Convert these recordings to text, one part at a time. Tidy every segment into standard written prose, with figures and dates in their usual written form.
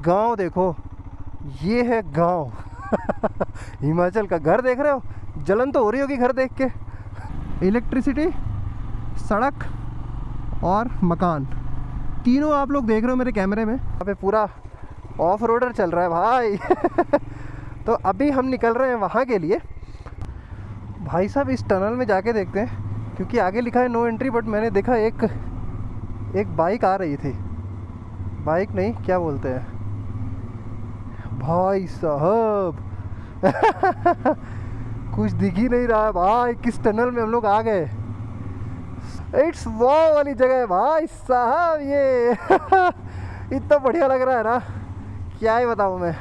गांव देखो, ये है गांव। हिमाचल का घर देख रहे हो, जलन तो हो रही होगी घर देख के। इलेक्ट्रिसिटी, सड़क और मकान, तीनों आप लोग देख रहे हो मेरे कैमरे में। यहाँ पे पूरा ऑफ रोडर चल रहा है भाई। तो अभी हम निकल रहे हैं वहाँ के लिए। भाई साहब इस टनल में जाके देखते हैं, क्योंकि आगे लिखा है नो एंट्री, बट मैंने देखा एक बाइक आ रही थी। बाइक नहीं, क्या बोलते हैं भाई साहब। कुछ दिख ही नहीं रहा है भाई, किस टनल में हम लोग आ गए। इट्स वाव वाली जगह है भाई साहब ये। इतना बढ़िया लग रहा है ना, क्या ही बताऊँ मैं।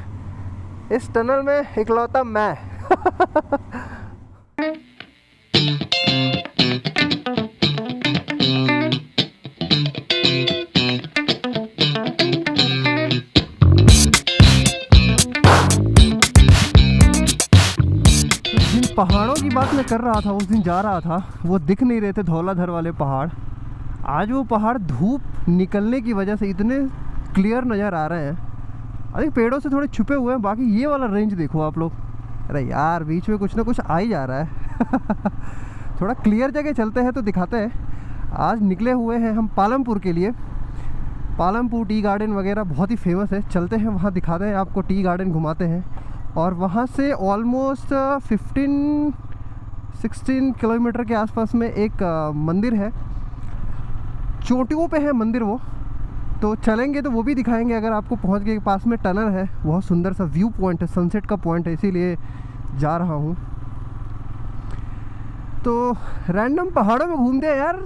इस टनल में इकलौता मैं। पहाड़ों की बात मैं कर रहा था, उस दिन जा रहा था, वो दिख नहीं रहे थे धौलाधर वाले पहाड़। आज वो पहाड़ धूप निकलने की वजह से इतने क्लियर नज़र आ रहे हैं। अरे पेड़ों से थोड़े छुपे हुए हैं। बाकी ये वाला रेंज देखो आप लोग। अरे यार बीच में कुछ ना कुछ आ ही जा रहा है। थोड़ा क्लियर जगह चलते हैं तो दिखाते हैं। आज निकले हुए हैं हम पालमपुर के लिए। पालमपुर टी गार्डन वगैरह बहुत ही फेमस है, चलते हैं वहाँ, दिखाते हैं आपको, टी गार्डन घुमाते हैं। और वहाँ से ऑलमोस्ट 15-16 किलोमीटर के आसपास में एक मंदिर है, चोटियों पे है मंदिर वो, तो चलेंगे तो वो भी दिखाएंगे। अगर आपको पहुँच के पास में टनल है, बहुत सुंदर सा व्यू पॉइंट है, सनसेट का पॉइंट है, इसीलिए जा रहा हूँ। तो रैंडम पहाड़ों में घूमते हैं यार।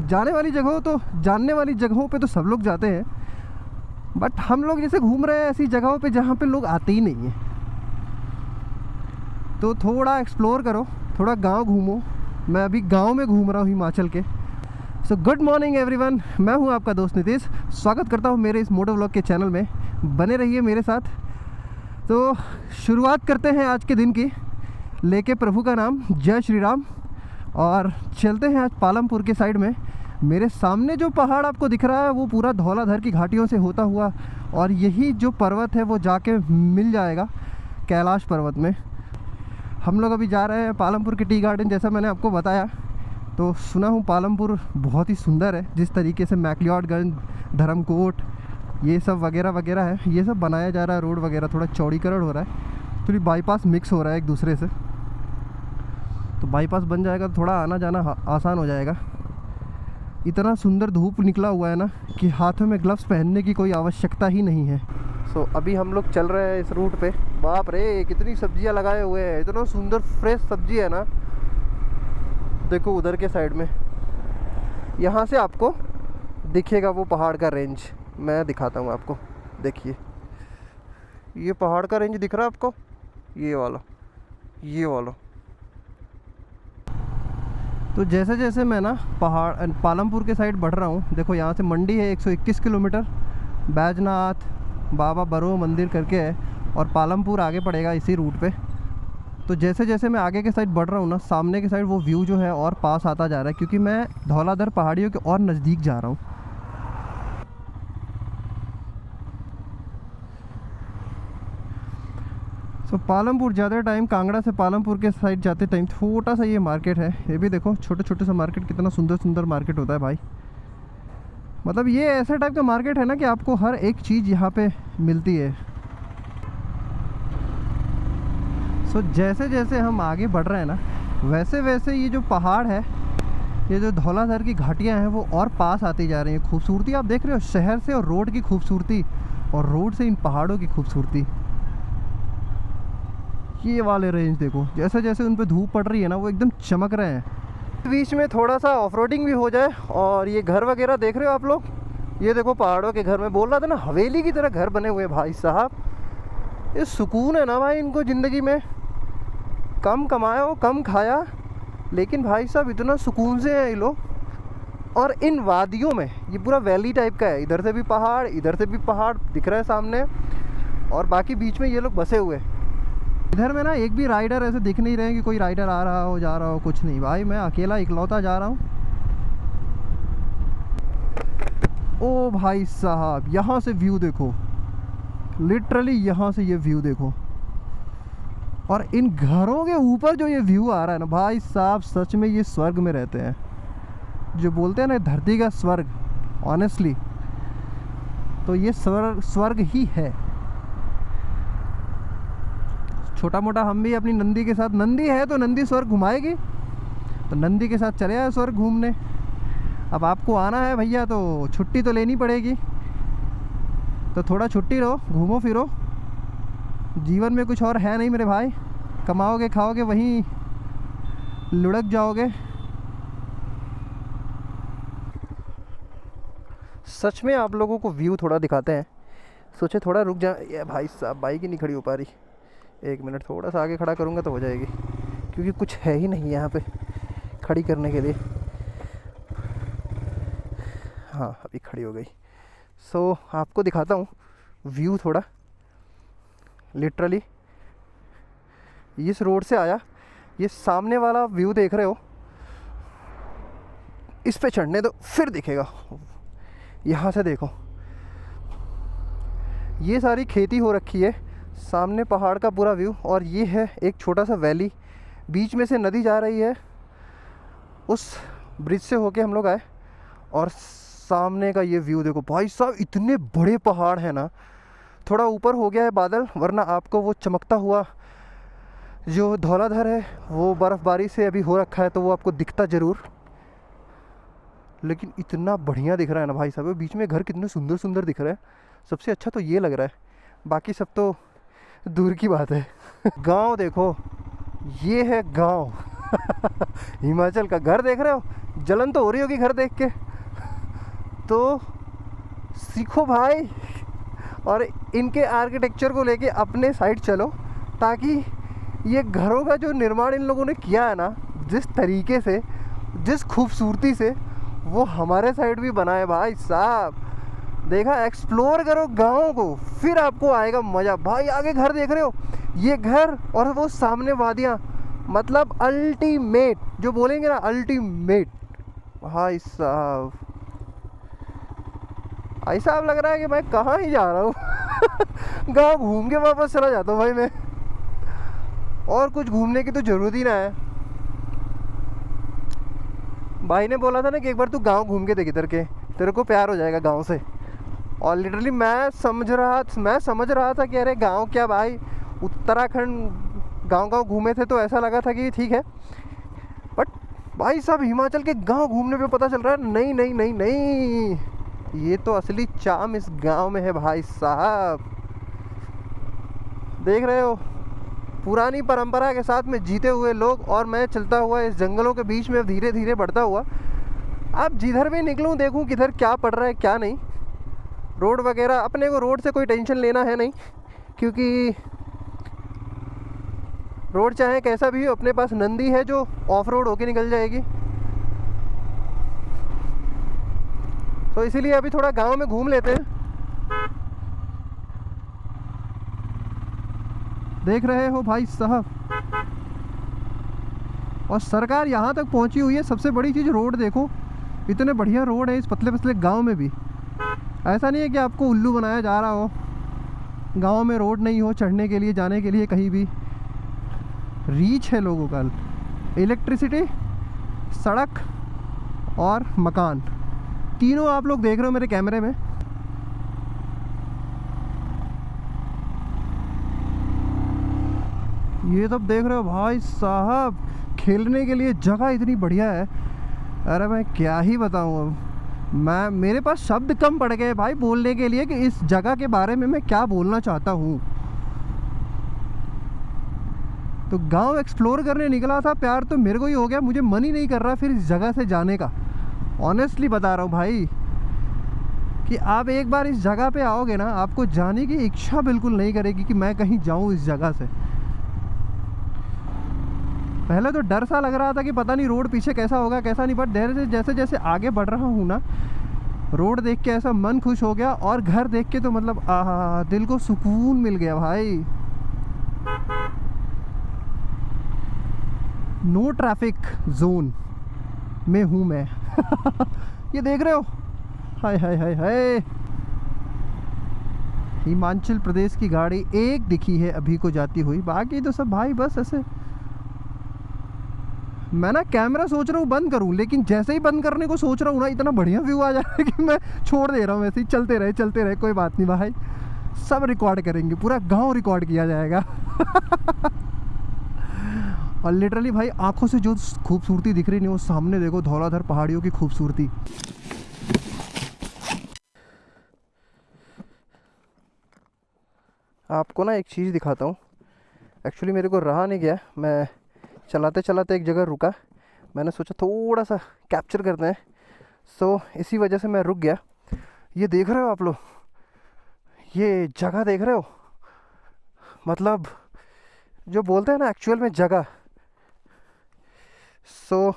जाने वाली जगहों तो, जानने वाली जगहों पे तो सब लोग जाते हैं, बट हम लोग जैसे घूम रहे हैं ऐसी जगहों पे जहाँ पे लोग आते ही नहीं हैं। तो थोड़ा एक्सप्लोर करो, थोड़ा गांव घूमो। मैं अभी गांव में घूम रहा हूँ हिमाचल के। सो गुड मॉर्निंग एवरीवन, मैं हूँ आपका दोस्त नितेश। स्वागत करता हूँ मेरे इस मोटो व्लॉग के चैनल में, बने रहिए मेरे साथ। तो शुरुआत करते हैं आज के दिन की, लेके प्रभु का नाम, जय श्री राम। और चलते हैं आज पालमपुर के साइड में। मेरे सामने जो पहाड़ आपको दिख रहा है वो पूरा धौलाधर की घाटियों से होता हुआ, और यही जो पर्वत है वो जाके मिल जाएगा कैलाश पर्वत में। हम लोग अभी जा रहे हैं पालमपुर के टी गार्डन, जैसा मैंने आपको बताया। तो सुना हूँ पालमपुर बहुत ही सुंदर है, जिस तरीके से मैक्लियोडगंज, धर्मकोट, ये सब वगैरह वगैरह है, ये सब बनाया जा रहा है। रोड वगैरह थोड़ा चौड़ीकरण हो रहा है, थोड़ी बाईपास मिक्स हो रहा है एक दूसरे से। तो बाईपास बन जाएगा तो थोड़ा आना जाना आसान हो जाएगा। इतना सुंदर धूप निकला हुआ है ना कि हाथों में ग्लव्स पहनने की कोई आवश्यकता ही नहीं है। सो अभी हम लोग चल रहे हैं इस रूट पे। बाप रे कितनी सब्जियां लगाए हुए हैं, इतना सुंदर फ्रेश सब्जी है ना। देखो उधर के साइड में, यहाँ से आपको दिखेगा वो पहाड़ का रेंज। मैं दिखाता हूँ आपको, देखिए ये पहाड़ का रेंज दिख रहा है आपको, ये वाला, ये वाला। तो जैसे जैसे मैं ना पहाड़ पालमपुर के साइड बढ़ रहा हूँ, देखो यहाँ से मंडी है 121 किलोमीटर, बैजनाथ, बाबा बरो मंदिर करके है, और पालमपुर आगे पड़ेगा इसी रूट पे। तो जैसे जैसे मैं आगे के साइड बढ़ रहा हूँ ना, सामने के साइड वो व्यू जो है और पास आता जा रहा है, क्योंकि मैं धौलाधर पहाड़ियों के और नज़दीक जा रहा हूँ। तो पालमपुर ज़्यादा टाइम, कांगड़ा से पालमपुर के साइड जाते टाइम छोटा सा ये मार्केट है। ये भी देखो छोटे छोटे सा मार्केट, कितना सुंदर सुंदर मार्केट होता है भाई। मतलब ये ऐसा टाइप का मार्केट है ना कि आपको हर एक चीज़ यहाँ पे मिलती है। सो जैसे जैसे हम आगे बढ़ रहे हैं ना, वैसे वैसे ये जो पहाड़ है, ये जो धौलाधर की घाटियाँ हैं, वो और पास आती जा रही हैं। खूबसूरती आप देख रहे हो, शहर से और रोड की खूबसूरती, और रोड से इन पहाड़ों की खूबसूरती। ये वाले रेंज देखो, जैसे जैसे उन पे धूप पड़ रही है ना, वो एकदम चमक रहे हैं। बीच में थोड़ा सा ऑफ रोडिंग भी हो जाए। और ये घर वगैरह देख रहे हो आप लोग, ये देखो पहाड़ों के घर, में बोल रहा था ना हवेली की तरह घर बने हुए भाई साहब। ये सुकून है ना भाई इनको ज़िंदगी में। कम कमाया हो, कम खाया, लेकिन भाई साहब इतना सुकून से हैं ये लोग। और इन वादियों में, ये पूरा वैली टाइप का है, इधर से भी पहाड़, इधर से भी पहाड़ दिख रहा है सामने, और बाकी बीच में ये लोग बसे हुए। इधर में ना एक भी राइडर ऐसे दिख नहीं रहे हैं कि कोई राइडर आ रहा हो, जा रहा हो, कुछ नहीं भाई। मैं अकेला इकलौता जा रहा हूँ। ओ भाई साहब यहाँ से व्यू देखो, लिटरली यहाँ से ये व्यू देखो, और इन घरों के ऊपर जो ये व्यू आ रहा है ना भाई साहब, सच में ये स्वर्ग में रहते हैं। जो बोलते हैं ना धरती का स्वर्ग, ऑनेस्टली तो ये स्वर्ग ही है। छोटा मोटा हम भी अपनी नंदी के साथ, नंदी है तो नंदी स्वर्ग घुमाएगी, तो नंदी के साथ चले आए स्वर्ग घूमने। अब आपको आना है भैया तो छुट्टी तो लेनी पड़ेगी, तो थोड़ा छुट्टी लो, घूमो फिरो। जीवन में कुछ और है नहीं मेरे भाई, कमाओगे खाओगे वहीं लुढ़क जाओगे। सच में आप लोगों को व्यू थोड़ा दिखाते हैं, सोचे थोड़ा रुक जा। ये भाई साहब बाइक ही नहीं खड़ी हो पा रही, 1 मिनट थोड़ा सा आगे खड़ा करूँगा तो हो जाएगी, क्योंकि कुछ है ही नहीं यहाँ पे खड़ी करने के लिए। हाँ अभी खड़ी हो गई। सो आपको दिखाता हूँ व्यू थोड़ा। लिटरली इस रोड से आया, ये सामने वाला व्यू देख रहे हो, इस पे चढ़ने दो फिर दिखेगा। यहाँ से देखो ये सारी खेती हो रखी है, सामने पहाड़ का पूरा व्यू, और ये है एक छोटा सा वैली, बीच में से नदी जा रही है। उस ब्रिज से होके हम लोग आए, और सामने का ये व्यू देखो भाई साहब, इतने बड़े पहाड़ हैं ना। थोड़ा ऊपर हो गया है बादल, वरना आपको वो चमकता हुआ जो धौलाधर है वो बर्फ़बारी से अभी हो रखा है, तो वो आपको दिखता ज़रूर, लेकिन इतना बढ़िया दिख रहा है ना भाई साहब। बीच में घर कितने सुंदर सुंदर दिख रहे हैं। सबसे अच्छा तो ये लग रहा है, बाकी सब तो दूर की बात है। गांव देखो, ये है गांव। हिमाचल का घर देख रहे हो, जलन तो हो रही होगी घर देख के, तो सीखो भाई, और इनके आर्किटेक्चर को लेके अपने साइड चलो, ताकि ये घरों का जो निर्माण इन लोगों ने किया है ना, जिस तरीके से, जिस खूबसूरती से, वो हमारे साइड भी बना है भाई साहब। देखा, एक्सप्लोर करो गाँव को, फिर आपको आएगा मज़ा। भाई आगे घर देख रहे हो, ये घर और वो सामने वादियाँ, मतलब अल्टीमेट, जो बोलेंगे ना अल्टीमेट भाई साहब। ऐसा अब लग रहा है कि मैं कहाँ ही जा रहा हूँ। गाँव घूम के वापस चला जाता हूँ भाई मैं, और कुछ घूमने की तो ज़रूरत ही ना है। भाई ने बोला था ना कि एक बार तू गांव घूम के देख इधर के, तेरे को प्यार हो जाएगा गांव से। और लिटरली मैं समझ रहा था कि अरे गांव क्या भाई, उत्तराखंड गांव घूमे थे तो ऐसा लगा था कि ठीक है, बट भाई साहब हिमाचल के गांव घूमने पे पता चल रहा है नहीं नहीं नहीं नहीं, ये तो असली चार्म इस गांव में है भाई साहब। देख रहे हो, पुरानी परंपरा के साथ में जीते हुए लोग, और मैं चलता हुआ इस जंगलों के बीच में धीरे धीरे बढ़ता हुआ। अब जिधर भी निकलूं देखूं किधर क्या पड़ रहा है क्या नहीं। रोड वगैरह, अपने को रोड से कोई टेंशन लेना है नहीं, क्योंकि रोड चाहे कैसा भी हो, अपने पास नंदी है जो ऑफ रोड होके निकल जाएगी। तो इसीलिए अभी थोड़ा गांव में घूम लेते हैं। देख रहे हो भाई साहब, और सरकार यहाँ तक पहुँची हुई है। सबसे बड़ी चीज़ रोड देखो, इतने बढ़िया रोड है इस पतले पतले गांव में भी। ऐसा नहीं है कि आपको उल्लू बनाया जा रहा हो, गांव में रोड नहीं हो चढ़ने के लिए, जाने के लिए कहीं भी। रीच है लोगों का, इलेक्ट्रिसिटी, सड़क और मकान, तीनों आप लोग देख रहे हो मेरे कैमरे में। ये सब देख रहे हो भाई साहब, खेलने के लिए जगह इतनी बढ़िया है, अरे मैं क्या ही बताऊँ। अब मेरे पास शब्द कम पड़ गए भाई बोलने के लिए कि इस जगह के बारे में मैं क्या बोलना चाहता हूँ। तो गांव एक्सप्लोर करने निकला था, प्यार तो मेरे को ही हो गया, मुझे मन ही नहीं कर रहा फिर इस जगह से जाने का। ऑनेस्टली बता रहा हूँ भाई कि आप एक बार इस जगह पे आओगे ना, आपको जाने की इच्छा बिल्कुल नहीं करेगी कि मैं कहीं जाऊँ इस जगह से। पहले तो डर सा लग रहा था कि पता नहीं रोड पीछे कैसा होगा कैसा नहीं, बट धीरे से जैसे जैसे आगे बढ़ रहा हूँ ना, रोड देख के ऐसा मन खुश हो गया, और घर देख के तो मतलब आहा, दिल को सुकून मिल गया भाई। नो ट्रैफिक जोन में हूँ मैं। ये देख रहे हो, हाय हाय हाय हाय, हिमाचल प्रदेश की गाड़ी एक दिखी है अभी को जाती हुई, बाकी तो सब भाई बस ऐसे। मैं ना कैमरा सोच रहा हूँ बंद करूँ, लेकिन जैसे ही बंद करने को सोच रहा हूँ ना, इतना बढ़िया व्यू आ जा रहा है कि मैं छोड़ दे रहा हूँ ऐसे ही। चलते रहे कोई बात नहीं भाई, सब रिकॉर्ड करेंगे, पूरा गांव रिकॉर्ड किया जाएगा। और लिटरली भाई आंखों से जो खूबसूरती दिख रही नहीं, वो सामने देखो धौलाधर पहाड़ियों की खूबसूरती। आपको ना एक चीज़ दिखाता हूँ। एक्चुअली मेरे को रहा नहीं गया, मैं चलाते चलाते एक जगह रुका, मैंने सोचा थोड़ा सा कैप्चर करते हैं, सो इसी वजह से मैं रुक गया। ये देख रहे हो आप लोग, ये जगह देख रहे हो, मतलब जो बोलते हैं ना एक्चुअल में जगह। सो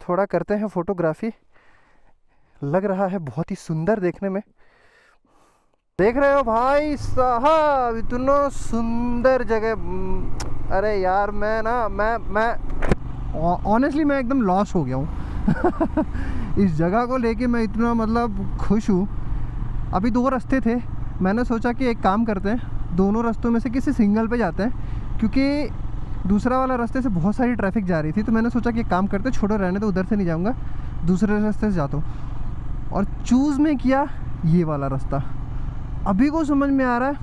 थोड़ा करते हैं फोटोग्राफी, लग रहा है बहुत ही सुंदर देखने में। देख रहे हो भाई साहब, इतना सुंदर जगह। अरे यार मैं ऑनेस्टली मैं एकदम लॉस हो गया हूँ। इस जगह को लेके मैं इतना मतलब खुश हूँ। अभी 2 रास्ते थे, मैंने सोचा कि एक काम करते हैं, दोनों रास्तों में से किसी सिंगल पे जाते हैं, क्योंकि दूसरा वाला रास्ते से बहुत सारी ट्रैफिक जा रही थी। तो मैंने सोचा कि एक काम करते, छोड़ो रहने तो, उधर से नहीं जाऊँगा, दूसरे रास्ते से जाता हूँ। और चूज़ में किया ये वाला रास्ता। अभी को समझ में आ रहा है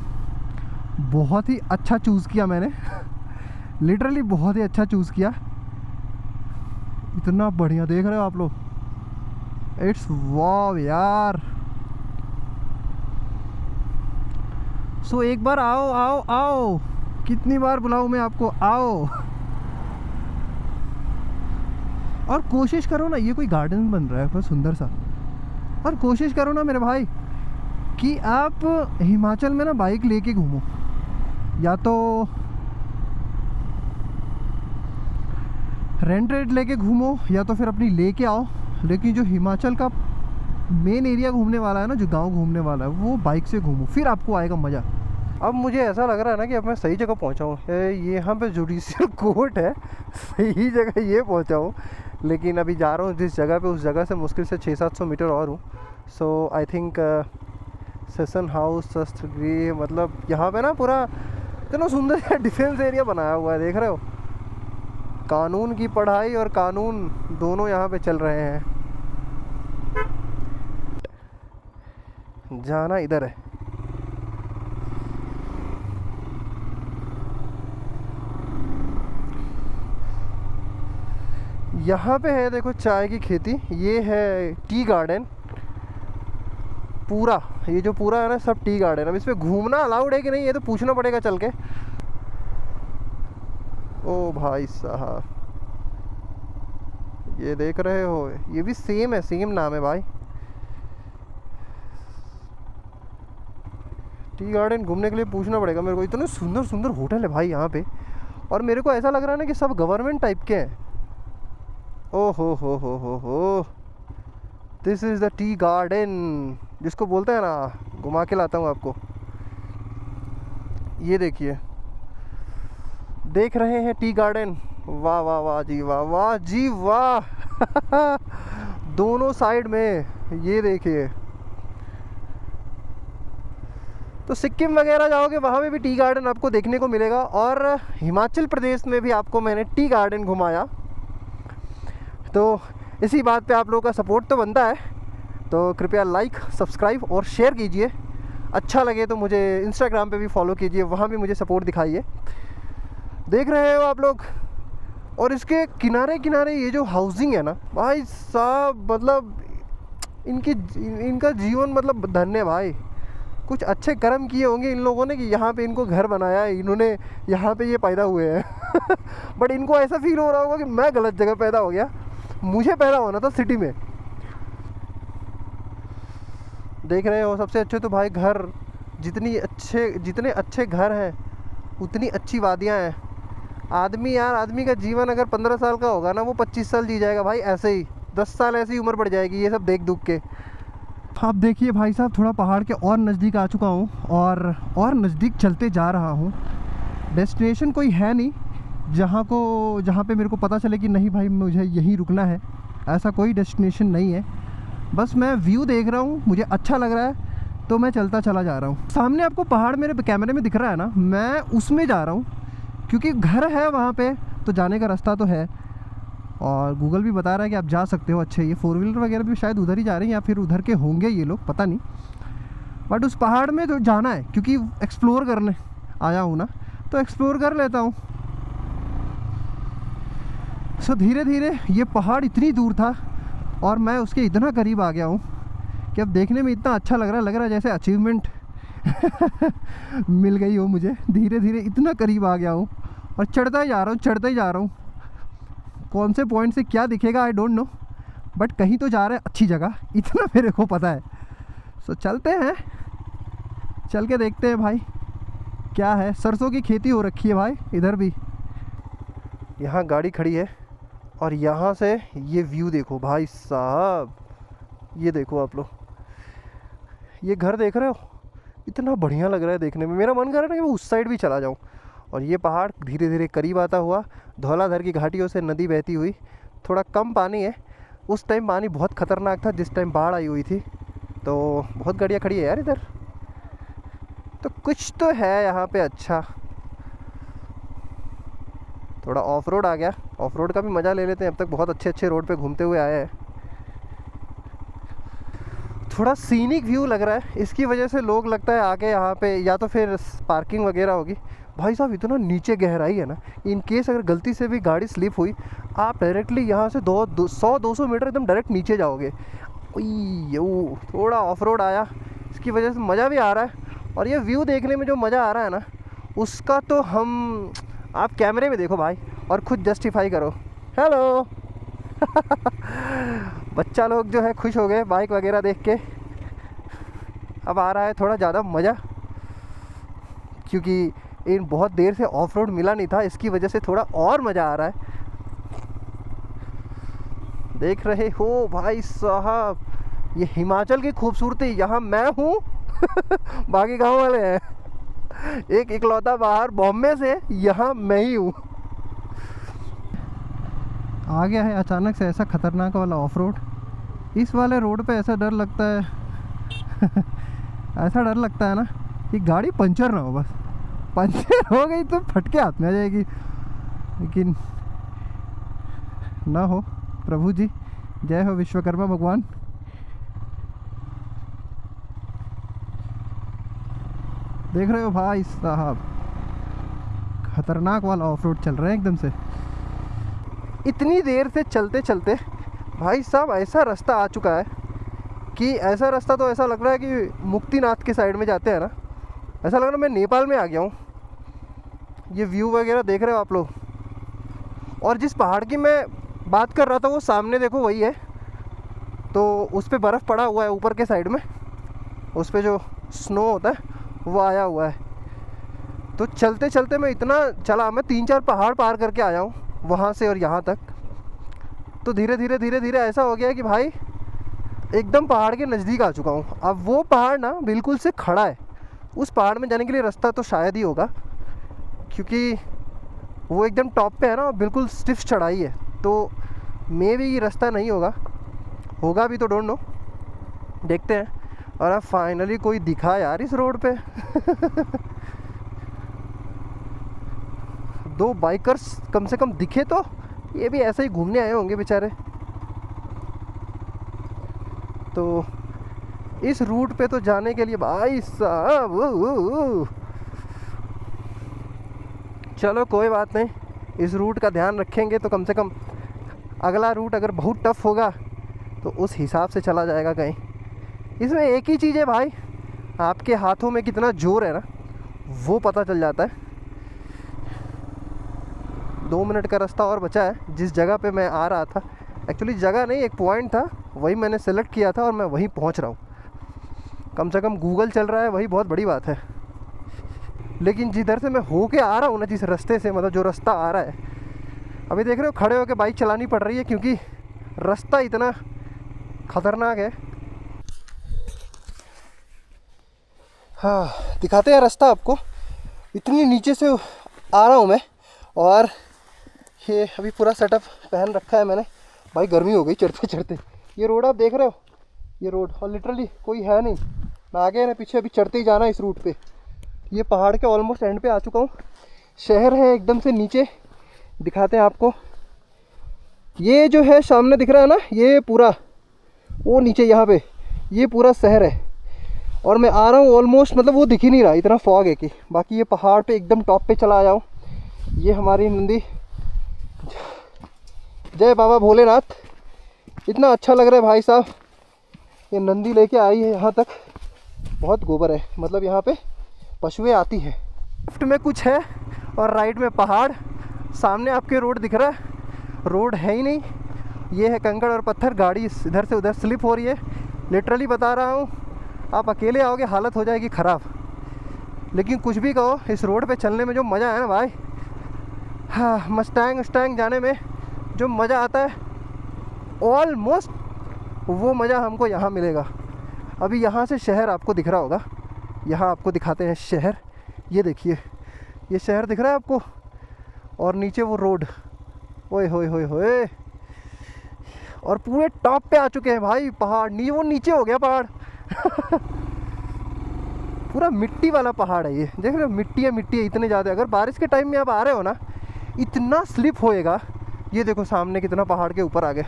बहुत ही अच्छा चूज़ किया मैंने। लिटरली बहुत ही अच्छा चूज़ किया। इतना बढ़िया देख रहे हो आप लोग, इट्स वाव यार। सो एक बार आओ आओ आओ, कितनी बार बुलाऊं मैं आपको, आओ। और कोशिश करो ना, ये कोई गार्डन बन रहा है बहुत सुंदर सा, और कोशिश करो ना मेरे भाई कि आप हिमाचल में ना बाइक लेके घूमो, या तो रेंट लेके घूमो, या तो फिर अपनी लेके आओ। लेकिन जो हिमाचल का मेन एरिया घूमने वाला है ना, जो गांव घूमने वाला है, वो बाइक से घूमो, फिर आपको आएगा मज़ा। अब मुझे ऐसा लग रहा है ना कि अब मैं सही जगह पहुंचा हूँ। यहाँ पे जुडिशियल कोर्ट है, सही जगह ये पहुंचा हूँ। लेकिन अभी जा रहा हूँ जिस जगह पे, उस जगह से मुश्किल से 600-700 मीटर और हूँ। सो आई थिंक सेशन हाउस शस्त्रगृह, मतलब यहाँ पे ना पूरा इतना सुंदर सा डिफेंस एरिया बनाया हुआ है, देख रहे हो। कानून की पढ़ाई और कानून दोनों यहाँ पे चल रहे हैं। जाना इधर है। यहाँ पे है देखो चाय की खेती, ये है टी गार्डन पूरा। ये जो पूरा है ना सब टी गार्डन। अब इस पे घूमना अलाउड है कि नहीं, ये तो पूछना पड़ेगा चल के। ओ भाई साहब, ये देख रहे हो, ये भी सेम है, सेम नाम है भाई। टी गार्डन घूमने के लिए पूछना पड़ेगा मेरे को। इतने सुंदर सुंदर होटल है भाई यहाँ पे, और मेरे को ऐसा लग रहा है ना कि सब गवर्नमेंट टाइप के हैं। ओ हो, this is the tea garden, जिसको बोलते हैं ना। घुमा के लाता हूँ आपको, ये देखिए, देख रहे हैं टी गार्डन। वाह वाह वाह जी वाह, वाह जी वाह। दोनों साइड में ये देखिए। तो सिक्किम वगैरह जाओगे वहाँ पे भी टी गार्डन आपको देखने को मिलेगा, और हिमाचल प्रदेश में भी आपको मैंने टी गार्डन घुमाया। तो इसी बात पे आप लोगों का सपोर्ट तो बनता है, तो कृपया लाइक, सब्सक्राइब और शेयर कीजिए। अच्छा लगे तो मुझे इंस्टाग्राम पे भी फॉलो कीजिए, वहाँ भी मुझे सपोर्ट दिखाइए। देख रहे हो आप लोग, और इसके किनारे किनारे ये जो हाउसिंग है ना भाई साहब, मतलब इनका जीवन मतलब धन्य भाई। कुछ अच्छे कर्म किए होंगे इन लोगों ने कि यहाँ पे इनको घर बनाया है, इन्होंने यहाँ पे ये पैदा हुए हैं। बट इनको ऐसा फील हो रहा होगा कि मैं गलत जगह पैदा हो गया, मुझे पैदा होना था सिटी में। देख रहे हो, सबसे अच्छे तो भाई घर, जितने अच्छे घर हैं उतनी अच्छी वादियाँ हैं। आदमी का जीवन अगर 15 साल का होगा ना, वो 25 साल जी जाएगा भाई, ऐसे ही 10 साल ऐसी उम्र बढ़ जाएगी ये सब देख दुख के। आप देखिए भाई साहब, थोड़ा पहाड़ के और नज़दीक आ चुका हूँ, और नज़दीक चलते जा रहा हूँ। डेस्टिनेशन कोई है नहीं जहाँ पे मेरे को पता चले कि नहीं भाई मुझे यहीं रुकना है, ऐसा कोई डेस्टिनेशन नहीं है। बस मैं व्यू देख रहा हूँ, मुझे अच्छा लग रहा है तो मैं चलता चला जा रहा हूँ। सामने आपको पहाड़ मेरे कैमरे में दिख रहा है ना, मैं उसमें जा रहा हूँ क्योंकि घर है वहाँ पे, तो जाने का रास्ता तो है और गूगल भी बता रहा है कि आप जा सकते हो। अच्छे, ये 4 व्हीलर वगैरह भी शायद उधर ही जा रहे हैं या फिर उधर के होंगे ये लोग, पता नहीं। बट उस पहाड़ में तो जाना है क्योंकि एक्सप्लोर करने आया हूँ ना, तो एक्सप्लोर कर लेता हूँ। सो धीरे धीरे ये पहाड़ इतनी दूर था और मैं उसके इतना करीब आ गया हूँ कि अब देखने में इतना अच्छा लग रहा है जैसे अचीवमेंट मिल गई हो मुझे। धीरे धीरे इतना करीब आ गया हूँ और चढ़ता ही जा रहा हूँ। कौन से पॉइंट से क्या दिखेगा आई डोंट नो, बट कहीं तो जा रहा है अच्छी जगह, इतना मेरे को पता है। सो चलते हैं, चल के देखते हैं भाई क्या है। सरसों की खेती हो रखी है भाई इधर भी। यहाँ गाड़ी खड़ी है और यहाँ से ये व्यू देखो भाई साहब, ये देखो आप लोग, ये घर देख रहे हो, इतना बढ़िया लग रहा है देखने में। मेरा मन कर रहा है ना कि मैं उस साइड भी चला जाऊँ। और ये पहाड़ धीरे धीरे करीब आता हुआ, धौलाधर की घाटियों से नदी बहती हुई, थोड़ा कम पानी है। उस टाइम पानी बहुत ख़तरनाक था जिस टाइम बाढ़ आई हुई थी, तो बहुत गाड़ियाँ खड़ी है यार इधर। तो कुछ तो है यहाँ पे अच्छा। थोड़ा ऑफ रोड आ गया, ऑफ रोड का भी मज़ा ले लेते हैं। अब तक बहुत अच्छे रोड पे घूमते हुए आए हैं। थोड़ा सीनिक व्यू लग रहा है, इसकी वजह से लोग लगता है आके यहाँ पे, या तो फिर पार्किंग वगैरह होगी। भाई साहब इतना नीचे गहराई है ना, इन केस अगर गलती से भी गाड़ी स्लिप हुई, आप डायरेक्टली यहाँ से 100-200 मीटर एकदम डायरेक्ट नीचे जाओगे। यो थोड़ा ऑफ रोड आया, इसकी वजह से मज़ा भी आ रहा है। और ये व्यू देखने में जो मज़ा आ रहा है ना, उसका तो आप कैमरे में देखो भाई और खुद जस्टिफाई करो। हेलो बच्चा लोग जो है खुश हो गए बाइक वगैरह देख के। अब आ रहा है थोड़ा ज़्यादा मज़ा, क्योंकि इन बहुत देर से ऑफ रोड मिला नहीं था, इसकी वजह से थोड़ा और मज़ा आ रहा है। देख रहे हो भाई साहब, ये हिमाचल की खूबसूरती, यहाँ मैं हूँ बाकी गांव वाले हैं। एक इकलौता बाहर बॉम्बे से, यहाँ मैं ही हूँ। आ गया है अचानक से ऐसा खतरनाक वाला ऑफ रोड। इस वाले रोड पे ऐसा डर लगता है ऐसा डर लगता है ना कि गाड़ी पंचर ना हो, बस पंचर हो गई तो फटके हाथ में आ जाएगी, लेकिन ना हो। प्रभु जी जय हो विश्वकर्मा भगवान। देख रहे हो भाई साहब, खतरनाक वाला ऑफ रोड चल रहा है एकदम से। इतनी देर से चलते चलते भाई साहब ऐसा रास्ता आ चुका है कि ऐसा रास्ता तो ऐसा लग रहा है कि मुक्तिनाथ के साइड में जाते हैं ना, ऐसा लग रहा है मैं नेपाल में आ गया हूँ। ये व्यू वगैरह देख रहे हो आप लोग, और जिस पहाड़ की मैं बात कर रहा था वो सामने देखो वही है। तो उस पर बर्फ़ पड़ा हुआ है ऊपर के साइड में, उस पर जो स्नो होता है वो आया हुआ है। तो चलते चलते मैं इतना चला, मैं 3-4 पहाड़ पार करके आया हूँ वहाँ से और यहाँ तक। तो धीरे धीरे ऐसा हो गया है कि भाई एकदम पहाड़ के नज़दीक आ चुका हूँ। अब वो पहाड़ ना बिल्कुल से खड़ा है, उस पहाड़ में जाने के लिए रास्ता तो शायद ही होगा, क्योंकि वो एकदम टॉप पे है ना, बिल्कुल स्टिफ चढ़ाई है। तो मे भी रास्ता नहीं होगा भी तो डोंट नो, देखते हैं। और अब फाइनली कोई दिखा यार इस रोड पे 2 बाइकर्स कम से कम दिखे, तो ये भी ऐसे ही घूमने आए होंगे बेचारे। तो इस रूट पे तो जाने के लिए भाई साहब चलो कोई बात नहीं, इस रूट का ध्यान रखेंगे तो कम से कम अगला रूट अगर बहुत टफ होगा तो उस हिसाब से चला जाएगा कहीं। इसमें एक ही चीज़ है भाई, आपके हाथों में कितना जोर है ना, वो पता चल जाता है। 2 मिनट का रास्ता और बचा है। जिस जगह पे मैं आ रहा था, एक्चुअली जगह नहीं एक पॉइंट था, वही मैंने सेलेक्ट किया था और मैं वहीं पहुंच रहा हूँ। कम से कम गूगल चल रहा है, वही बहुत बड़ी बात है। लेकिन जिधर से मैं होके आ रहा हूँ ना, जिस रास्ते से, मतलब जो रास्ता आ रहा है, अभी देख रहे हो खड़े होकर बाइक चलानी पड़ रही है क्योंकि रास्ता इतना खतरनाक है। हाँ दिखाते हैं रास्ता आपको। इतनी नीचे से आ रहा हूँ मैं, और ये अभी पूरा सेटअप पहन रखा है मैंने। भाई गर्मी हो गई चढ़ते चढ़ते। ये रोड आप देख रहे हो, ये रोड, और लिटरली कोई है नहीं, ना आगे ना पीछे, अभी चढ़ते ही जाना इस रूट पे। ये पहाड़ के ऑलमोस्ट एंड पे आ चुका हूँ। शहर है एकदम से नीचे, दिखाते हैं आपको। ये जो है सामने दिख रहा है ना, ये पूरा वो नीचे यहाँ पे ये पूरा शहर है। और मैं आ रहा हूँ ऑलमोस्ट, मतलब वो दिख ही नहीं रहा, इतना फॉग है कि। बाकी ये पहाड़ पे एकदम टॉप पे चला आया हूँ। ये हमारी नंदी, जय बाबा भोलेनाथ। इतना अच्छा लग रहा है भाई साहब, ये नंदी लेके आई है यहाँ तक। बहुत गोबर है, मतलब यहाँ पे पशुएं आती है। लेफ्ट में कुछ है और राइट में पहाड़। सामने आपके रोड दिख रहा है, रोड है ही नहीं, ये है कंकड़ और पत्थर। गाड़ी इधर से उधर स्लिप हो रही है, लिटरली बता रहा हूँ। आप अकेले आओगे हालत हो जाएगी ख़राब। लेकिन कुछ भी कहो, इस रोड पे चलने में जो मज़ा है ना भाई, हाँ, मस्टैंग जाने में जो मज़ा आता है, ऑलमोस्ट वो मज़ा हमको यहाँ मिलेगा। अभी यहाँ से शहर आपको दिख रहा होगा, यहाँ आपको दिखाते हैं शहर। ये देखिए, ये शहर दिख रहा है आपको, और नीचे वो रोड। ओए होए होए होए, और पूरे टॉप पे आ चुके हैं भाई पहाड़। वो नीचे हो गया पहाड़ पूरा मिट्टी वाला पहाड़ है ये, देख रहे हो, मिट्टी है इतने ज़्यादा। अगर बारिश के टाइम में आप आ रहे हो ना, इतना स्लिप होएगा। ये देखो सामने कितना पहाड़ के ऊपर आ गए,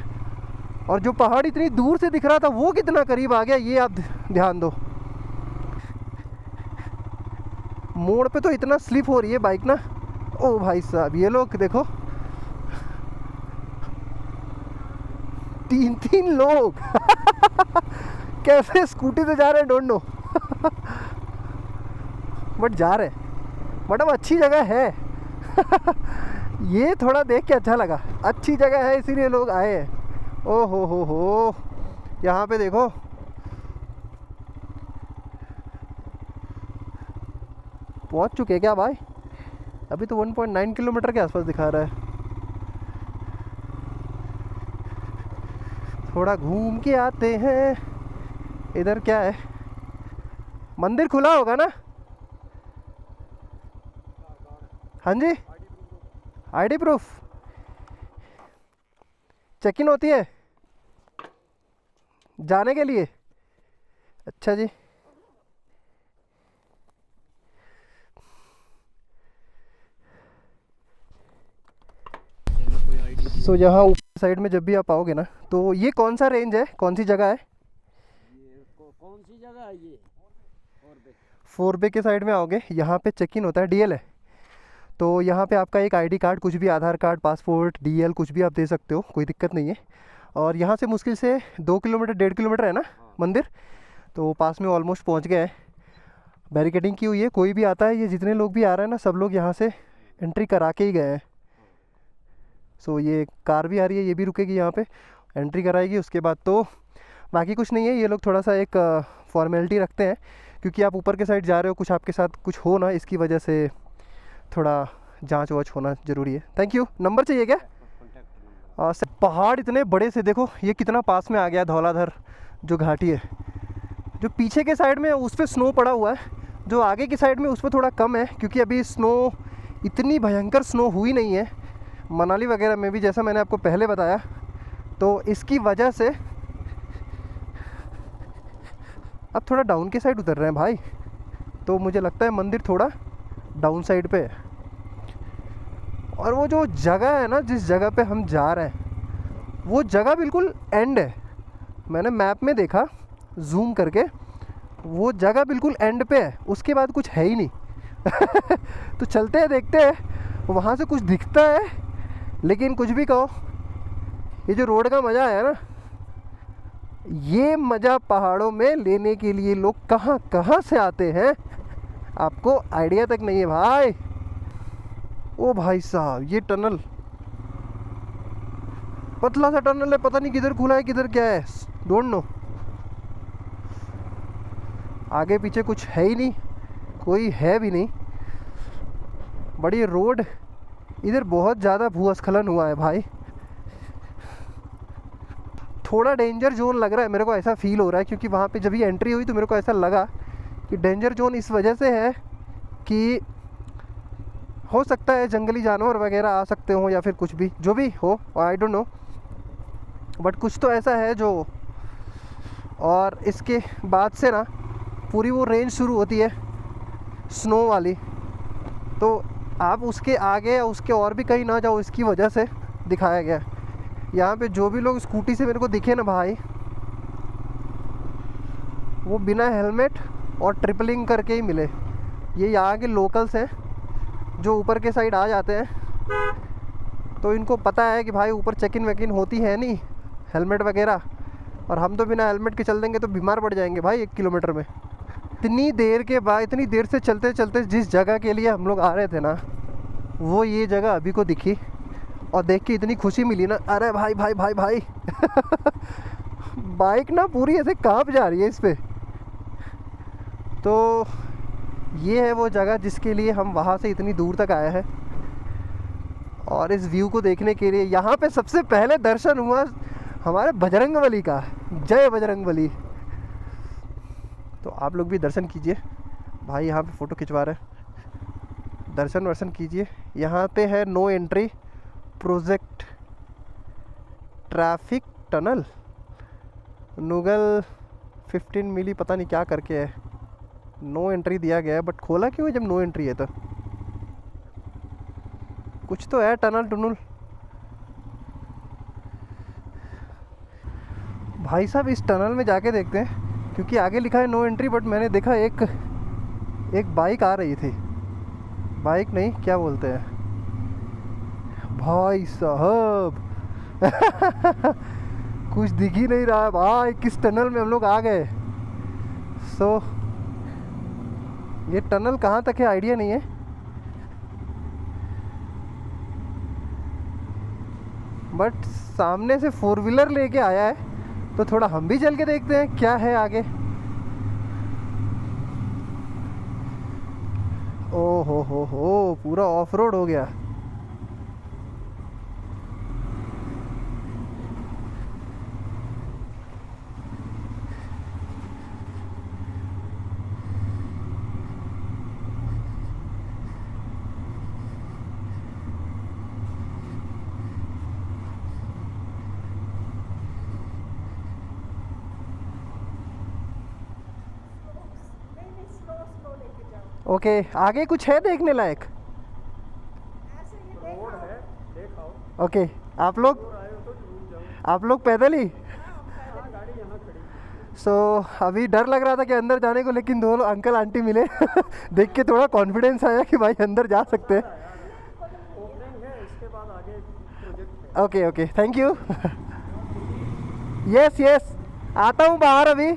और जो पहाड़ इतनी दूर से दिख रहा था वो कितना करीब आ गया, ये आप ध्यान दो। मोड़ पे तो इतना स्लिप हो रही है बाइक ना। ओ भाई साहब, ये लोग देखो, 3 लोग कैसे स्कूटी से जा रहे हैं, डोंट नो बट जा रहे, मतलब अच्छी जगह है ये थोड़ा देख के अच्छा लगा, अच्छी जगह है इसीलिए लोग आए हैं। ओ हो, यहाँ पे देखो, पहुँच चुके हैं क्या भाई? अभी तो 1.9 किलोमीटर के आसपास दिखा रहा है। थोड़ा घूम के आते हैं। इधर क्या है, मंदिर खुला होगा ना? हाँ जी, आईडी प्रूफ चेक इन होती है जाने के लिए? अच्छा जी। सो यहाँ ऊपर साइड में जब भी आप आओगे ना, तो ये कौन सा रेंज है, कौन सी जगह है? ये कौन सी जगह है ये? 4 बे के साइड में आओगे, यहाँ पे चेक इन होता है, डीएल है। तो यहाँ पे आपका एक आईडी कार्ड, कुछ भी, आधार कार्ड, पासपोर्ट, डीएल, कुछ भी आप दे सकते हो, कोई दिक्कत नहीं है। और यहाँ से मुश्किल से 2 किलोमीटर 1.5 किलोमीटर है ना मंदिर, तो पास में ऑलमोस्ट पहुँच गए हैं। बैरिकेडिंग की हुई है, कोई भी आता है, ये जितने लोग भी आ रहे हैं ना, सब लोग यहाँ से एंट्री करा के ही गए हैं। सो ये कार भी आ रही है, ये भी रुकेगी यहाँ पे, एंट्री कराएगी, उसके बाद तो बाकी कुछ नहीं है। ये लोग थोड़ा सा एक फॉर्मेलिटी रखते हैं, क्योंकि आप ऊपर के साइड जा रहे हो, कुछ आपके साथ कुछ हो ना, इसकी वजह से थोड़ा जांच वाच होना ज़रूरी है। Thank you. नंबर चाहिए क्या? पहाड़ इतने बड़े से देखो, ये कितना पास में आ गया धौलाधर जो घाटी है। जो पीछे के साइड में उस पर स्नो पड़ा हुआ है, जो आगे की साइड में उस पर थोड़ा कम है, क्योंकि अभी स्नो इतनी भयंकर स्नो हुई नहीं है मनाली वगैरह में भी, जैसा मैंने आपको पहले बताया। तो इसकी वजह से अब थोड़ा डाउन के साइड उतर रहे हैं भाई, तो मुझे लगता है मंदिर थोड़ा डाउन साइड पे है। और वो जो जगह है ना, जिस जगह पे हम जा रहे हैं, वो जगह बिल्कुल एंड है। मैंने मैप में देखा जूम करके, वो जगह बिल्कुल एंड पे है, उसके बाद कुछ है ही नहीं तो चलते हैं, देखते हैं, वहाँ से कुछ दिखता है। लेकिन कुछ भी कहो, ये जो रोड का मज़ा है ना, ये मज़ा पहाड़ों में लेने के लिए लोग कहाँ कहाँ से आते हैं, आपको आइडिया तक नहीं है भाई। ओ भाई साहब, ये टनल, पतला सा टनल है, पता नहीं किधर खुला है किधर क्या है, डोंट नो। आगे पीछे कुछ है ही नहीं, कोई है भी नहीं। बड़ी रोड, इधर बहुत ज़्यादा भूस्खलन हुआ है भाई। थोड़ा डेंजर जोन लग रहा है मेरे को, ऐसा फील हो रहा है, क्योंकि वहाँ पे जब ही एंट्री हुई तो मेरे को ऐसा लगा कि डेंजर जोन इस वजह से है कि हो सकता है जंगली जानवर वगैरह आ सकते हो, या फिर कुछ भी, जो भी हो, आई डोंट नो, बट कुछ तो ऐसा है जो। और इसके बाद से ना पूरी वो रेंज शुरू होती है स्नो वाली, तो आप उसके आगे या उसके और भी कहीं ना जाओ, इसकी वजह से दिखाया गया है। यहाँ पे जो भी लोग स्कूटी से मेरे को दिखे ना भाई, वो बिना हेलमेट और ट्रिपलिंग करके ही मिले। ये यहाँ के लोकल्स हैं जो ऊपर के साइड आ जाते हैं, तो इनको पता है कि भाई ऊपर चेक इन वेकिन होती है नहीं हेलमेट वगैरह, और हम तो बिना हेलमेट के चल देंगे तो बीमार पड़ जाएंगे भाई 1 किलोमीटर में। इतनी देर के बाद, इतनी देर से चलते चलते जिस जगह के लिए हम लोग आ रहे थे ना, वो ये जगह अभी को दिखी और देख के इतनी खुशी मिली ना, अरे भाई भाई भाई भाई बाइक ना पूरी ऐसे कांप जा रही है इस पे। तो ये है वो जगह जिसके लिए हम वहाँ से इतनी दूर तक आए हैं, और इस व्यू को देखने के लिए। यहाँ पे सबसे पहले दर्शन हुआ हमारे बजरंगबली का, जय बजरंगबली। तो आप लोग भी दर्शन कीजिए भाई, यहाँ पे फ़ोटो खिंचवा रहे हैं, दर्शन वर्शन कीजिए। यहाँ पे है no entry project traffic tunnel नुगल 15 मिली, पता नहीं क्या करके है, नो एंट्री दिया गया है, बट खोला क्यों है जब नो एंट्री है? तो कुछ तो है टनल टनल। भाई साहब इस टनल में जाके देखते हैं, क्योंकि आगे लिखा है नो एंट्री, बट मैंने देखा एक बाइक आ रही थी, बाइक नहीं क्या बोलते हैं भाई साहब कुछ दिख ही नहीं रहा है भाई, किस टनल में हम लोग आ गए। सो ये टनल कहाँ तक है आइडिया नहीं है, बट सामने से 4 व्हीलर लेके आया है, तो थोड़ा हम भी चल के देखते हैं क्या है आगे। ओ हो पूरा ऑफ रोड हो गया। ओके आगे कुछ है देखने लायक? रोड है, देख आओ। ओके आप लोग पैदल ही? हाँ, गाड़ी यहाँ खड़ी। सो अभी डर लग रहा था कि अंदर जाने को, लेकिन 2 अंकल आंटी मिले देख के थोड़ा कॉन्फिडेंस आया कि भाई अंदर जा सकते हैं। ओपनिंग है, इसके बाद आगे प्रोजेक्ट है। Okay okay thank you yes yes आता हूँ बाहर अभी।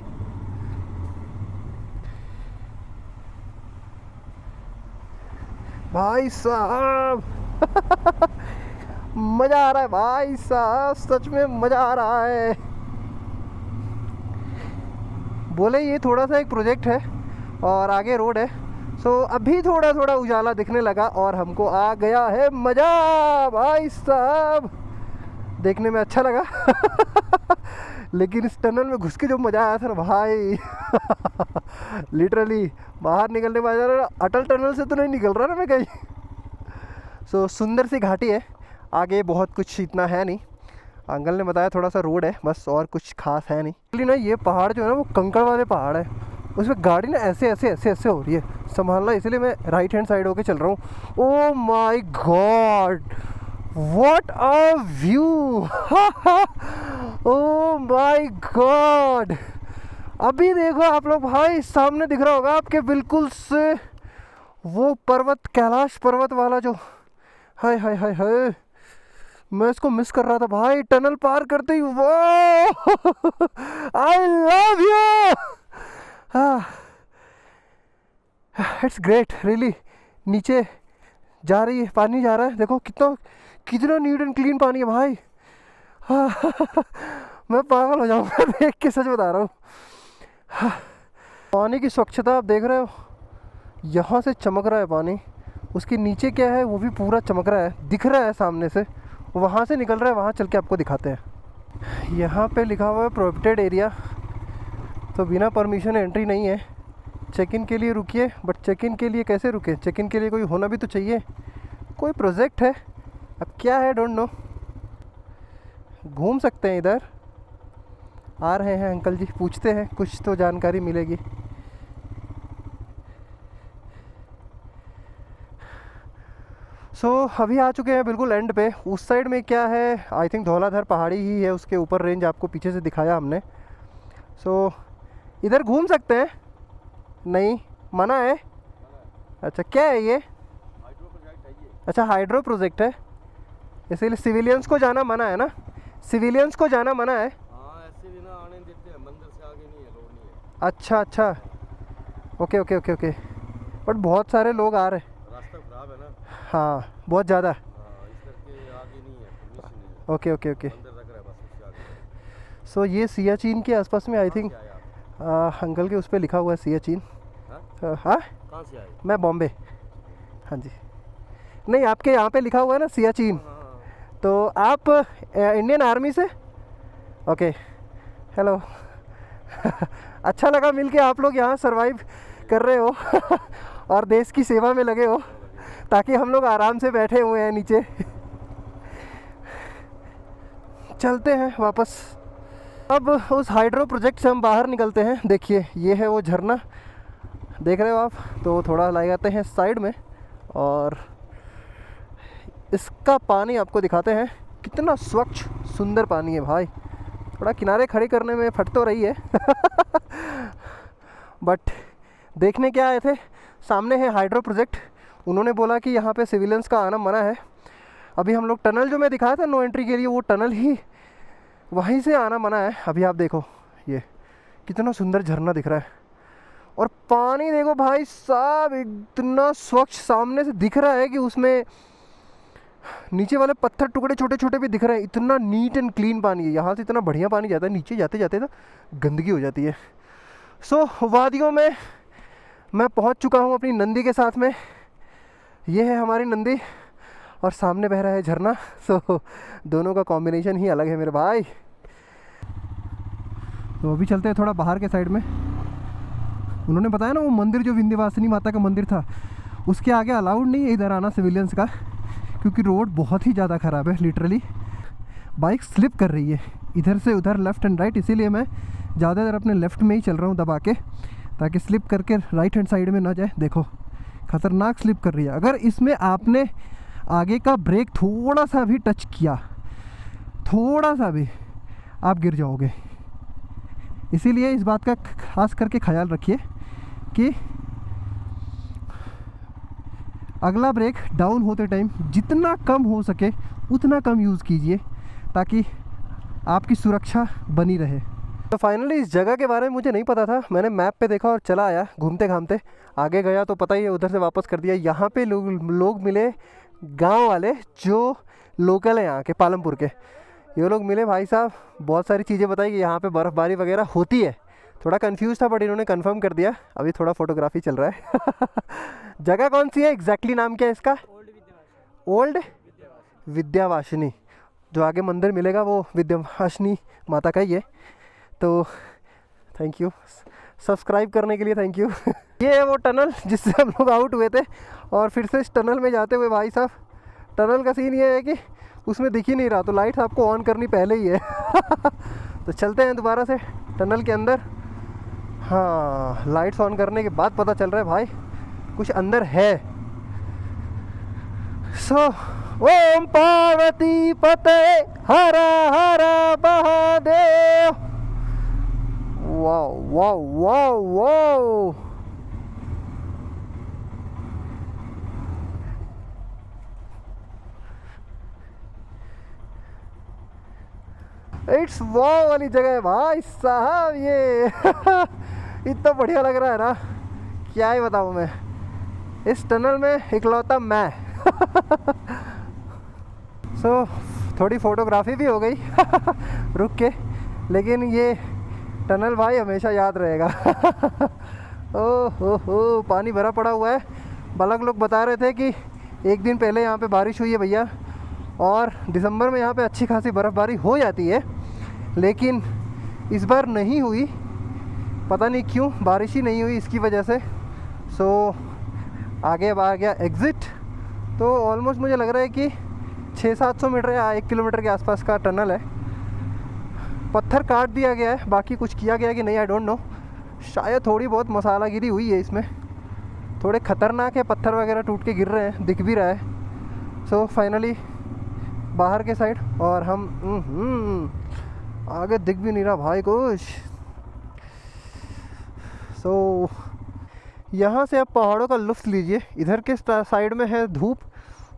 भाई साहब मज़ा आ रहा है भाई साहब, सच में मज़ा आ रहा है। बोले ये थोड़ा सा एक प्रोजेक्ट है और आगे रोड है, सो अभी थोड़ा थोड़ा उजाला दिखने लगा और हमको आ गया है मज़ा भाई साहब, देखने में अच्छा लगा लेकिन इस टनल में घुस के जो मज़ा आया था ना भाई लिटरली बाहर निकलने में अटल टनल से तो नहीं निकल रहा ना मैं कहीं। सो सुंदर सी घाटी है, आगे बहुत कुछ इतना है नहीं, अंकल ने बताया थोड़ा सा रोड है बस, और कुछ खास है नहीं। ना ये पहाड़ जो है ना वो कंकड़ वाले पहाड़ है, उसमें गाड़ी ना ऐसे ऐसे ऐसे ऐसे हो रही है, संभालना, इसलिए मैं राइट हैंड साइड होके चल रहा हूँ। Oh my God what a view oh my God. अभी देखो आप लोग भाई, सामने दिख रहा होगा आपके बिल्कुल से वो पर्वत, कैलाश पर्वत वाला जो, हाय हाय हाय हाय, मैं इसको मिस कर रहा था भाई टनल पार करते ही। वो I love you, it's great really. नीचे जा रही है, पानी जा रहा है, देखो कितना नीट एंड क्लीन पानी है भाई मैं पागल हो जाऊंगा देख के, सच बता रहा हूँ। पानी की स्वच्छता आप देख रहे हो, यहाँ से चमक रहा है पानी, उसके नीचे क्या है वो भी पूरा चमक रहा है, दिख रहा है सामने से, वहाँ से निकल रहा है, वहाँ चल के आपको दिखाते हैं। यहाँ पे लिखा हुआ है प्रोहिबिटेड एरिया, तो बिना परमिशन एंट्री नहीं है। चेक इन के लिए रुकिए, बट चेक इन के लिए कैसे रुके? चेक इन के लिए कोई होना भी तो चाहिए, कोई प्रोजेक्ट है, अब क्या है डोंट नो। घूम सकते हैं, इधर आ रहे हैं अंकल जी, पूछते हैं कुछ तो जानकारी मिलेगी। सो अभी आ चुके हैं बिल्कुल एंड पे। उस साइड में क्या है, आई थिंक धौलाधर पहाड़ी ही है, उसके ऊपर रेंज आपको पीछे से दिखाया हमने। सो इधर घूम सकते हैं? नहीं, मना है? अच्छा, क्या है ये? अच्छा, हाइड्रो प्रोजेक्ट है, इसीलिए सिविलियंस को जाना मना है ना? सिविलियंस को जाना मना है? हाँ, ऐसे भी ना आने देते हैं, मंदिर से आगे नहीं है, रोड नहीं है। अच्छा अच्छा, okay okay okay okay. But बहुत सारे लोग आ रहे हैं। रास्ता खराब है ना। हाँ, बहुत ज़्यादा। हाँ, इस करके आगे नहीं है, परमिशन नहीं है। Okay okay okay. मंदिर तक है बस, उससे आगे। सो ये सियाचिन के आसपास में आई थिंक कहाँ से आए आप? अंकल के उस पर लिखा हुआ है सियाचिन। हाँ? हाँ, कहाँ से आए? मैं बॉम्बे। हाँ जी, नहीं आपके यहाँ पे लिखा हुआ है ना सियाचिन, हाँ, तो आप इंडियन आर्मी से? Okay, hello. अच्छा लगा मिलके, आप लोग यहाँ सरवाइव कर रहे हो और देश की सेवा में लगे हो, ताकि हम लोग आराम से बैठे हुए हैं नीचे। चलते हैं वापस। अब उस हाइड्रो प्रोजेक्ट से हम बाहर निकलते हैं। देखिए ये है वो झरना, देख रहे हो आप? तो थोड़ा लाए जाते हैं साइड में और इसका पानी आपको दिखाते हैं। कितना स्वच्छ सुंदर पानी है भाई। थोड़ा किनारे खड़े करने में फट तो रही है बट देखने क्या आए थे, सामने है हाइड्रो प्रोजेक्ट। उन्होंने बोला कि यहाँ पे सिविलियंस का आना मना है। अभी हम लोग टनल जो मैं दिखाया था नो एंट्री के लिए, वो टनल ही वहीं से आना मना है। अभी आप देखो ये कितना सुंदर झरना दिख रहा है और पानी देखो भाई साहब, इतना स्वच्छ सामने से दिख रहा है कि उसमें नीचे वाले पत्थर टुकड़े छोटे छोटे भी दिख रहे हैं। इतना नीट एंड क्लीन पानी है, यहाँ से इतना बढ़िया पानी जाता है, नीचे जाते जाते ना गंदगी हो जाती है। सो वादियों में मैं पहुँच चुका हूँ अपनी नंदी के साथ में। ये है हमारी नंदी और सामने बह रहा है झरना। सो दोनों का कॉम्बिनेशन ही अलग है मेरे भाई। तो अभी चलते हैं थोड़ा बाहर के साइड में। उन्होंने बताया ना वो मंदिर जो विंध्यवासिनी माता का मंदिर था, उसके आगे अलाउड नहीं है इधर आना सिविलियंस का, क्योंकि रोड बहुत ही ज़्यादा ख़राब है। लिटरली बाइक स्लिप कर रही है इधर से उधर, लेफ़्ट एंड राइट। इसीलिए मैं ज़्यादातर अपने लेफ़्ट में ही चल रहा हूँ दबा के, ताकि स्लिप करके राइट हैंड साइड में ना जाए। देखो ख़तरनाक स्लिप कर रही है। अगर इसमें आपने आगे का ब्रेक थोड़ा सा भी टच किया, थोड़ा सा भी, आप गिर जाओगे। इसीलिए इस बात का खास करके ख्याल रखिए कि अगला ब्रेक डाउन होते टाइम जितना कम हो सके उतना कम यूज़ कीजिए, ताकि आपकी सुरक्षा बनी रहे। तो फाइनली इस जगह के बारे में मुझे नहीं पता था, मैंने मैप पे देखा और चला आया घूमते घामते। आगे गया तो पता ही है, उधर से वापस कर दिया। यहाँ पे लोग मिले, गांव वाले जो लोकल हैं यहाँ के, पालमपुर के। ये लोग मिले भाई साहब, बहुत सारी चीज़ें बताई कि यहाँ पे बर्फ़बारी वगैरह होती है। थोड़ा कंफ्यूज था बट इन्होंने कंफर्म कर दिया। अभी थोड़ा फोटोग्राफी चल रहा है जगह कौन सी है एग्जैक्टली, नाम क्या है इसका? ओल्ड विद्यावासिनी। जो आगे मंदिर मिलेगा वो विद्यावासिनी माता का ही है। तो थैंक यू, सब्सक्राइब करने के लिए थैंक यू ये है वो टनल जिससे हम लोग आउट हुए थे। और फिर से इस टनल में जाते हुए भाई साहब, टनल का सीन ये है कि उसमें दिख ही नहीं रहा, तो लाइट्स आपको ऑन करनी पहले ही है तो चलते हैं दोबारा से टनल के अंदर। हाँ, लाइट्स ऑन करने के बाद पता चल रहा है भाई कुछ अंदर है। सो ओम पार्वती पते हरा हरा Mahadev. Wow wow wow wow, it's wow वाली जगह है भाई साहब ये इतना बढ़िया लग रहा है ना, क्या ही बताऊँ मैं। इस टनल में इकलौता मैं सो थोड़ी फोटोग्राफी भी हो गई रुक के, लेकिन ये टनल भाई हमेशा याद रहेगा ओह हो, पानी भरा पड़ा हुआ है। बालक लोग बता रहे थे कि एक दिन पहले यहाँ पे बारिश हुई है भैया, और दिसंबर में यहाँ पे अच्छी खासी बर्फ़बारी हो जाती है, लेकिन इस बार नहीं हुई। पता नहीं क्यों, बारिश ही नहीं हुई इसकी वजह से। सो आगे अब आ गया एग्ज़िट। तो ऑलमोस्ट मुझे लग रहा है कि 600-700 मीटर या 1 किलोमीटर के आसपास का टनल है। पत्थर काट दिया गया है, बाकी कुछ किया गया कि नहीं आई डोंट नो। शायद थोड़ी बहुत मसालागिरी हुई है इसमें, थोड़े ख़तरनाक है, पत्थर वगैरह टूट के गिर रहे हैं, दिख भी रहा है। सो फाइनली बाहर के साइड, और हम आगे दिख भी नहीं रहा भाई कुछ। सो यहाँ से आप पहाड़ों का लुत्फ़ लीजिए। इधर के साइड में है धूप,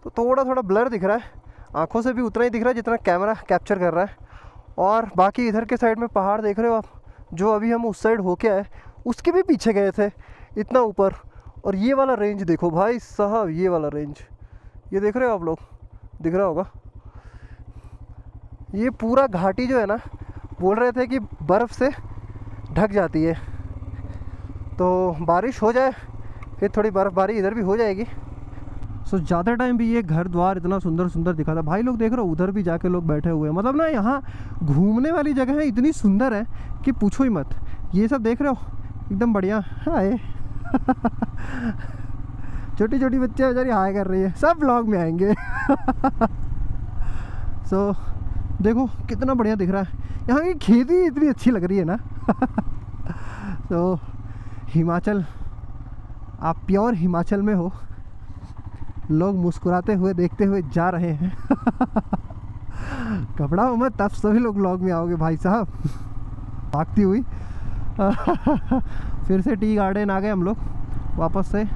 तो थोड़ा थोड़ा ब्लर दिख रहा है, आंखों से भी उतना ही दिख रहा है जितना कैमरा कैप्चर कर रहा है। और बाकी इधर के साइड में पहाड़ देख रहे हो आप, जो अभी हम उस साइड होके आए उसके भी पीछे गए थे इतना ऊपर। और ये वाला रेंज देखो भाई साहब, ये वाला रेंज, ये देख रहे हो आप लोग, दिख रहा होगा। ये पूरा घाटी जो है ना, बोल रहे थे कि बर्फ़ से ढक जाती है, तो बारिश हो जाए फिर थोड़ी बर्फ़बारी इधर भी हो जाएगी। सो ज़्यादा टाइम भी ये घर द्वार इतना सुंदर सुंदर दिखा था भाई। लोग देख रहे हो उधर भी जाके लोग बैठे हुए हैं, मतलब ना यहाँ घूमने वाली जगह है इतनी सुंदर है कि पूछो ही मत। ये सब देख रहे हो एकदम बढ़िया। हाय छोटी छोटी बच्चे बेचारी हाय कर रही है, सब व्लॉग में आएंगे। सो देखो कितना बढ़िया दिख रहा है, यहाँ की खेती इतनी अच्छी लग रही है ना। तो हिमाचल, आप प्योर हिमाचल में हो। लोग मुस्कुराते हुए देखते हुए जा रहे हैं। कपड़ा मत, तब सभी लोग व्लॉग में आओगे भाई साहब। भागती हुई फिर से टी गार्डन आ गए हम लोग वापस से।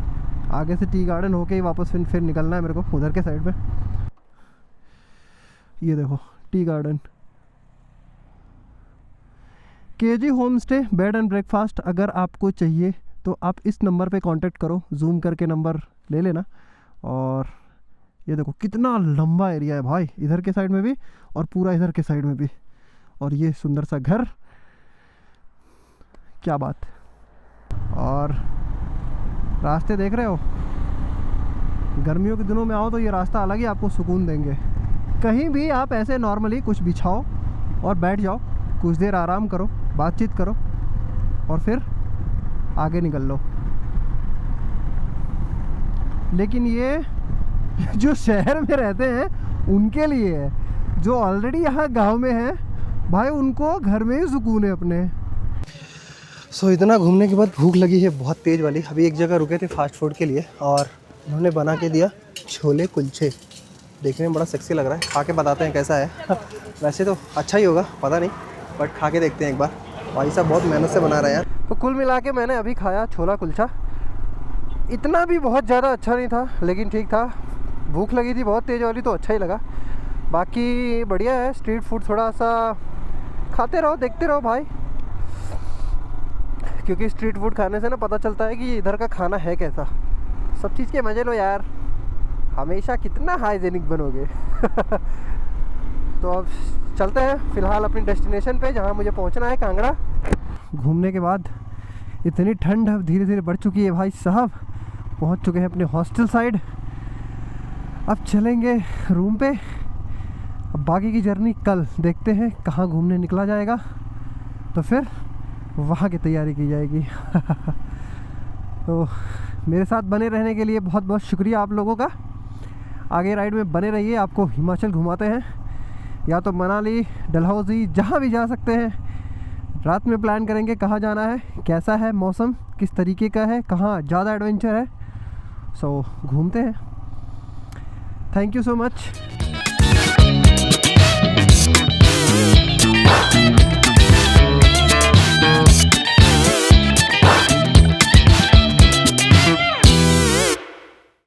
आगे से टी गार्डन होके ही वापस फिर निकलना है मेरे को उधर के साइड पे। ये देखो tea garden, KG home stay bed and breakfast. अगर आपको चाहिए तो आप इस नंबर पे कांटेक्ट करो, जूम करके नंबर ले लेना। और ये देखो कितना लंबा एरिया है भाई, इधर के साइड में भी और पूरा इधर के साइड में भी। और ये सुंदर सा घर, क्या बात। और रास्ते देख रहे हो, गर्मियों के दिनों में आओ तो ये रास्ता अलग ही आपको सुकून देंगे। कहीं भी आप ऐसे नॉर्मली कुछ बिछाओ और बैठ जाओ, कुछ देर आराम करो, बातचीत करो और फिर आगे निकल लो। लेकिन ये जो शहर में रहते हैं उनके लिए है, जो ऑलरेडी यहाँ गांव में है भाई, उनको घर में ही सुकून है अपने। सो इतना घूमने के बाद भूख लगी है बहुत तेज़ वाली। अभी एक जगह रुके थे फास्ट फूड के लिए और उन्होंने बना के दिया छोले कुलचे। देखने में बड़ा सेक्सी लग रहा है, खा के बताते हैं कैसा है। वैसे तो अच्छा ही होगा, पता नहीं, बट खा के देखते हैं एक बार। भाई साहब बहुत मेहनत से बना रहे हैं यार। तो कुल मिला के मैंने अभी खाया छोला कुलचा। इतना भी बहुत ज़्यादा अच्छा नहीं था, लेकिन ठीक था। भूख लगी थी बहुत तेज़ वाली, तो अच्छा ही लगा। बाकी बढ़िया है, स्ट्रीट फूड थोड़ा सा खाते रहो, देखते रहो भाई, क्योंकि स्ट्रीट फूड खाने से ना पता चलता है कि इधर का खाना है कैसा। सब चीज़ के मज़े लो यार, हमेशा कितना हाइजेनिक बनोगे। तो अब चलते हैं फ़िलहाल अपनी डेस्टिनेशन पे, जहाँ मुझे पहुँचना है, कांगड़ा। घूमने के बाद इतनी ठंड अब धीरे धीरे बढ़ चुकी है भाई साहब। पहुँच चुके हैं अपने हॉस्टल साइड, अब चलेंगे रूम पे। अब बाकी की जर्नी कल देखते हैं कहाँ घूमने निकला जाएगा, तो फिर वहाँ की तैयारी की जाएगी। तो मेरे साथ बने रहने के लिए बहुत बहुत शुक्रिया आप लोगों का। आगे राइड में बने रहिए, आपको हिमाचल घुमाते हैं, या तो मनाली, डलहौजी, जहाँ भी जा सकते हैं। रात में प्लान करेंगे कहाँ जाना है, कैसा है मौसम, किस तरीके का है, कहाँ ज़्यादा एडवेंचर है। सो घूमते हैं। Thank you so much.